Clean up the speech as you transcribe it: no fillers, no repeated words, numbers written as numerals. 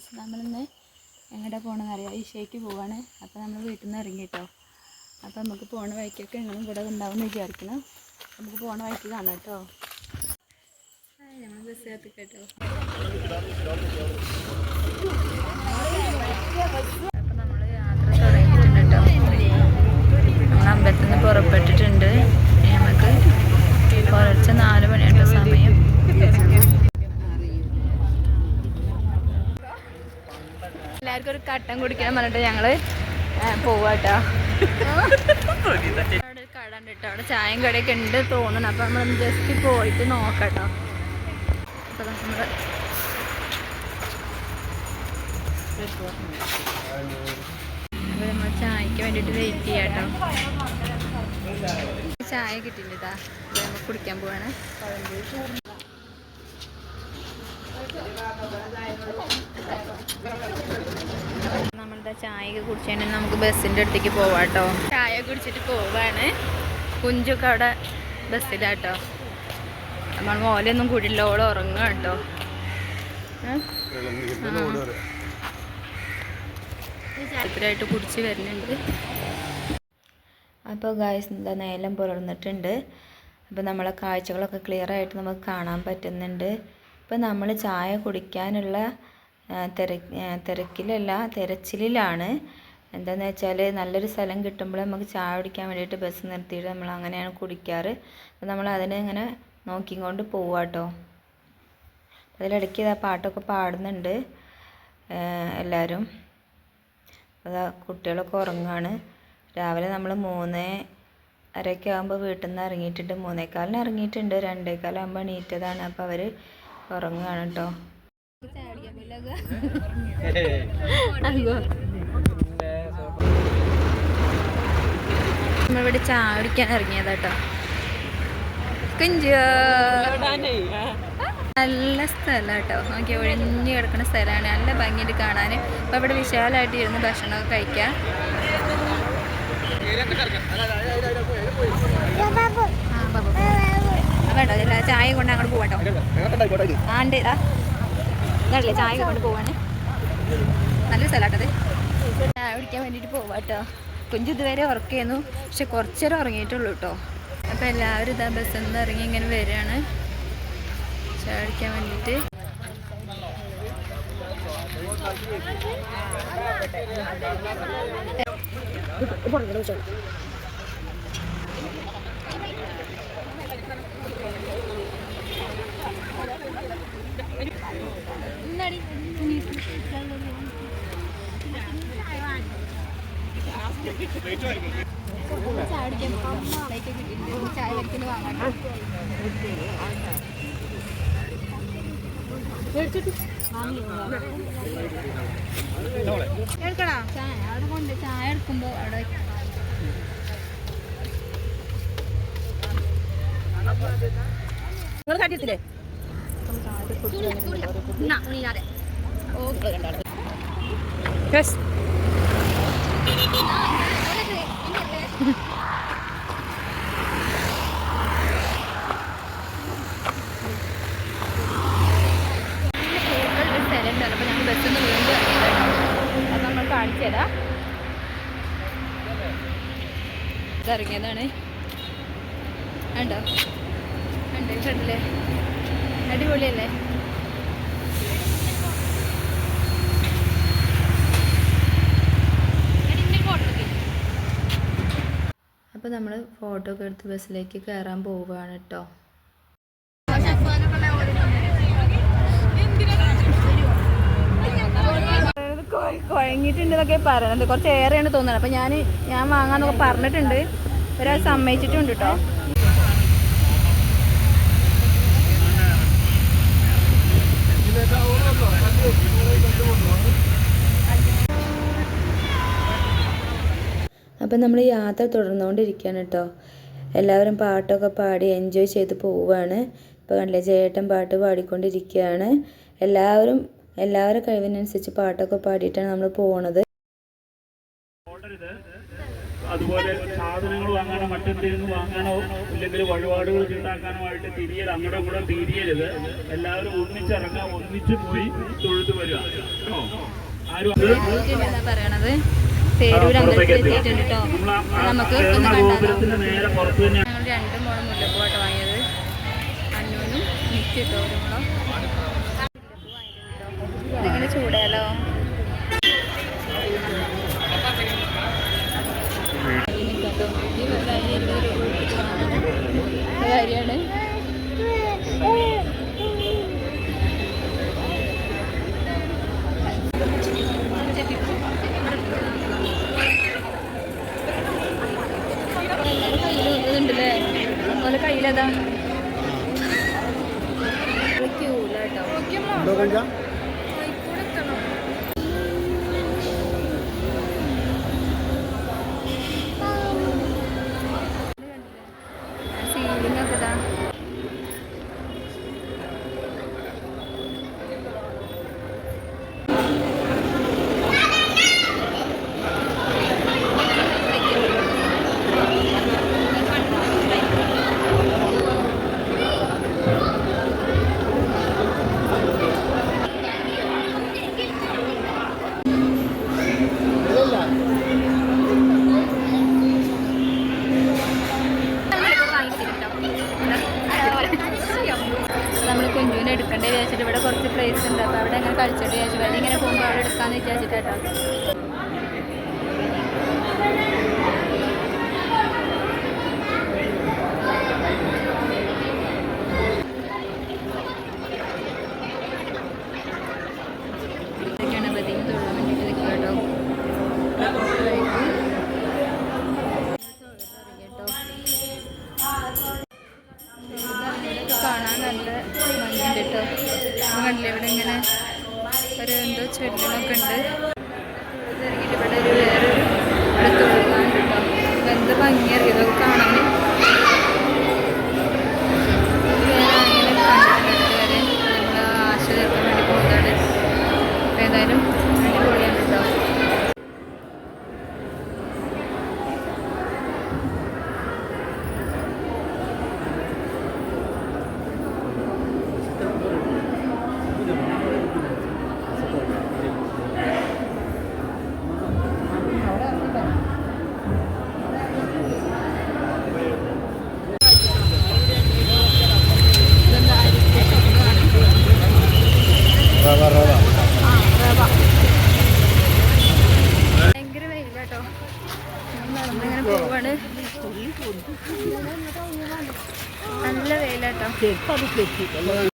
Guys, നമ്മളിന്ന് എങ്ങോട്ടാണ് പോകണമെന്ന് അറിയാം. ഈശോയ്ക്ക് പോവാണ്. അപ്പോൾ നമ്മൾ വീട്ടിൽ നിന്ന് ഇറങ്ങി കേട്ടോ. അപ്പോൾ നമുക്ക് പോണ വഴിക്കൊക്കെ നിങ്ങളും ഇവിടെ ഉണ്ടാവും എന്ന് വിചാരിക്കണം. നമുക്ക് പോണ വഴിക്ക് കാണാം കേട്ടോ. ഞങ്ങൾ ബസ് കത്തി കേട്ടോ. അപ്പോൾ നമ്മൾ യാത്ര തുടങ്ങിയിട്ടുണ്ട് കേട്ടോ. നമ്മൾ അമ്പലത്തിൽ നിന്ന് പുറപ്പെട്ടിട്ടുണ്ട്. നമുക്ക് കുറച്ച് 4 മണിയുടെ സമയം. എല്ലാവർക്കും ഒരു കട്ടൻ കുടിക്കണം പറഞ്ഞിട്ട് ഞങ്ങൾ പോവാട്ടോ. അവിടെ ഒരു കട ഉണ്ട് കേട്ടോ. അവിടെ ചായയും കടയൊക്കെ ഉണ്ട് തോന്നണം. അപ്പം നമ്മളൊന്ന് ജസ്റ്റ് പോയിട്ട് നോക്കട്ടോ. അപ്പം നമ്മൾ ചായക്ക് വേണ്ടിയിട്ട് വെയിറ്റ് ചെയ്യാട്ടോ. ചായ കിട്ടിയിട്ടാ. നമ്മൾ കുടിക്കാൻ പോവാണ്. നമ്മളുടെ ചായ കുടിച്ചിട്ടുണ്ടെങ്കിൽ നമുക്ക് ബസ്സിൻ്റെ അടുത്തേക്ക് പോവാം കേട്ടോ. ചായ കുടിച്ചിട്ട് പോവാണ്. കുഞ്ചൊക്കെ അവിടെ ബസ്സിലാട്ടോ. നമ്മൾ മോലൊന്നും കൂടില്ല, ഓള് ഉറങ്ങുക കേട്ടോ. ചായത്തിലായിട്ട് കുടിച്ച് വരുന്നുണ്ട്. അപ്പോൾ ഗായ്സ്, എന്താ നേരം പുലർന്നിട്ടുണ്ട്. അപ്പോൾ നമ്മളെ കാഴ്ചകളൊക്കെ ക്ലിയർ ആയിട്ട് നമുക്ക് കാണാൻ പറ്റുന്നുണ്ട്. ഇപ്പോൾ നമ്മൾ ചായ കുടിക്കാനുള്ള തിരച്ചിലാണ്. എന്താണെന്ന് വെച്ചാൽ നല്ലൊരു സ്ഥലം കിട്ടുമ്പോൾ നമുക്ക് ചായ കുടിക്കാൻ വേണ്ടിയിട്ട് ബസ് നിർത്തിയിട്ട് നമ്മൾ അങ്ങനെയാണ് കുടിക്കാറ്. അപ്പോൾ നമ്മൾ അതിനെ ഇങ്ങനെ നോക്കിക്കൊണ്ട് പോവാട്ടോ. അതിലിടയ്ക്ക് ഇതാ പാട്ടൊക്കെ പാടുന്നുണ്ട് എല്ലാവരും. അതാ കുട്ടികളൊക്കെ ഉറങ്ങുകയാണ്. രാവിലെ നമ്മൾ 3:30 ആകുമ്പോൾ വീട്ടിൽ നിന്ന് ഇറങ്ങിയിട്ടുണ്ട്. 3:15 ഇറങ്ങിയിട്ടുണ്ട്. 2:15 ആകുമ്പോൾ എണീറ്റതാണ്. അപ്പോൾ അവർ ഉറങ്ങുകയാണ് കേട്ടോ. നമ്മളിവിടെ ചായ കുടിക്കാൻ ഇറങ്ങിയതാട്ടോ. നല്ല സ്ഥലം കേട്ടോ. നോക്കി ഒഴിഞ്ഞു കിടക്കുന്ന സ്ഥലമാണ്. നല്ല ഭംഗിയായിട്ട് കാണാൻ. അപ്പോൾ ഇവിടെ വിശാലമായിട്ട് ഇരുന്ന് ഭക്ഷണമൊക്കെ കഴിക്കാം. വേണ്ട ചായ കൊണ്ട് അങ്ങോട്ട് പോവാട്ടോ. ആണ്ട് ഇതല്ലേ ചായ കൊണ്ട് പോവാണ്. നല്ലൊരു സ്ഥലമാട്ടത്. ചായ കുടിക്കാൻ വേണ്ടിയിട്ട് പോവാട്ടോ. കുഞ്ചു ഇതുവരെ ഉറക്കായിരുന്നു. പക്ഷെ കുറച്ചേരം ഉറങ്ങിയിട്ടുള്ളൂ കേട്ടോ. അപ്പോൾ എല്ലാവരും ഇതാ ബസ്സിൽ നിന്ന് ഇറങ്ങി ഇങ്ങനെ വരികയാണ് ചായ കുടിക്കാൻ വേണ്ടിയിട്ട്. ചായ വരയ്ക്കുന്നു വാങ്ങാം. എടുക്കടാ ചായ അവിടെ കൊണ്ട് ചായ എടുക്കുമ്പോ അവിടെ നിങ്ങൾ കാട്ടിയത്തില്ലേ ഓക്കെ. അപ്പോൾ ഞങ്ങൾ ബസ്സിൽ നിന്ന് വീണ്ടും ഇറങ്ങിയതാണ്. അപ്പം നമ്മൾ കാണിച്ചു തരാം. ഇറങ്ങിയതാണ്. ഉണ്ടോ ഉണ്ട് കണ്ടില്ലേ? അടിപൊളിയല്ലേ? അപ്പോൾ നമ്മൾ ഫോട്ടോ ഒക്കെ എടുത്ത് ബസ്സിലേക്ക് കയറാൻ പോവുകയാണ് കേട്ടോ. കുഴങ്ങിയിട്ടുണ്ടെന്നൊക്കെ പറയുന്നുണ്ട്. കുറച്ച് ഏറെയാണ് തോന്നുന്നത്. അപ്പം ഞാൻ വാങ്ങാന്നൊക്കെ പറഞ്ഞിട്ടുണ്ട്. ഒരാൾ സമ്മതിച്ചിട്ടുണ്ട് കേട്ടോ. അപ്പം നമ്മൾ യാത്ര തുടർന്നുകൊണ്ടിരിക്കുകയാണ് കേട്ടോ. എല്ലാവരും പാട്ടൊക്കെ പാടി എൻജോയ് ചെയ്ത് പോവുകയാണ്. ഇപ്പോൾ കണ്ടില്ലേ, ചേട്ടൻ പാട്ട് പാടിക്കൊണ്ടിരിക്കുകയാണ്. എല്ലാവരും കഴിവിനനുസരിച്ച് പാട്ടൊക്കെ പാടിയിട്ടാണ് നമ്മൾ പോണത്. അതുപോലെ സാധനങ്ങൾ വാങ്ങാനോ മറ്റെന്തെങ്കിലും വാങ്ങാനോ ഇല്ലെങ്കിൽ വഴിപാടുകൾ ഉണ്ടാക്കാനോ തിരിയൽ അങ്ങോട്ടും കൂടെ തിരിയരുത്. എല്ലാവരും ഒന്നിച്ചിറങ്ങാൻ, ഒന്നിച്ച് പോയി തൊഴുതു വരിക. ആരും പറയണത് പേരൂർ അമ്പലത്തിലെത്തിയിട്ടുണ്ട് കേട്ടോ. നമുക്ക് ഗോപുരത്തിന്റെ നേരെ പുറത്ത് തന്നെ ഞങ്ങൾ 2 മോളും മുല്ലപ്പൂവാട്ടോ വാങ്ങിയത്. അന്നൂനും മിക്ക കേട്ടോ ഒരു മോളം. ഇതിങ്ങനെ ചൂടാലോ. കാര്യമാണ്. കയ്യിലുണ്ടല്ലേ അതുപോലെ കയ്യിലതാ ക്യൂലാട്ടോ. സീലിംഗ് ഒക്കെ ഇതാ. നമ്മൾ കുഞ്ഞുവിനെ എടുക്കേണ്ടത് വിചാരിച്ചിട്ട് ഇവിടെ കുറച്ച് പ്ലേസ് ഉണ്ട്. അപ്പോൾ അവിടെ അങ്ങനെ കളിച്ചിട്ട് വിചാരിച്ചു വഴി ഇങ്ങനെ പോകുമ്പോൾ അവിടെ എടുക്കാമെന്ന് വിചാരിച്ചിട്ടാട്ടോ. ഗണപതിയും തൊഴാൻ വേണ്ടിയിട്ട് നിൽക്കുക കേട്ടോ. കാണാൻ നല്ല ഭംഗിയുണ്ട് കേട്ടോ. കണ്ടില്ലേ ഇവിടെ ഇങ്ങനെ ഒരു എന്തോ ചെടികളൊക്കെ ഉണ്ട്. ഇറങ്ങിയിട്ട് ഇവിടെ ഒരു വേറൊരു ഇവിടെ തൊഴുകാനുണ്ട് കേട്ടോ. എന്ത് ഭംഗിയറിയോ ഇതൊക്കെ കാണാൻ. അങ്ങനെ കണ്ടിട്ടുണ്ട് വരെ നമ്മൾ ആശ തീർക്കാൻ വേണ്ടി പോകുന്നതാണ്. അപ്പോൾ ഏതായാലും അടിപൊളിയാണ് കേട്ടോ. ഭയങ്കര വെയിലാട്ടോ. നടന്നിങ്ങനെ പോവാണ്. നല്ല വെയിലാട്ടോ.